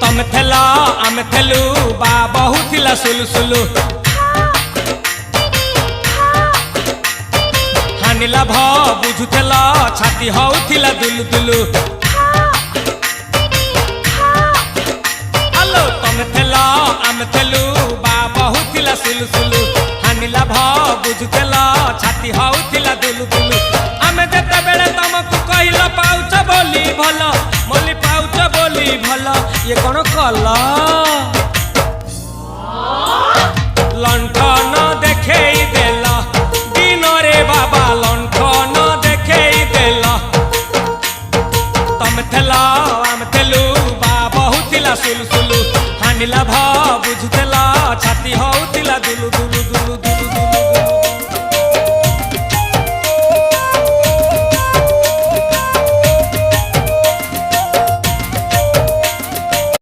तमे थेल आमे थेलु बा बहु थिला सुलु हानि लाभ बुझुथेल छाती होउथिला दुलु आलो तमे थेल आमे थेलु बा बहु थिला सुलु हानि लाभ बुझुथेल छाती होउथिला दुलु आमे जेते बेले तमकु कहिलो पाउच बोली भल मोली पाउच बोली भल ये कोन कल लंठन देखेई देला दिन रे बाबा लंठन देखेई देला तमे थेला आमे थेलु बा बहु थिला सुलु हानि लाभ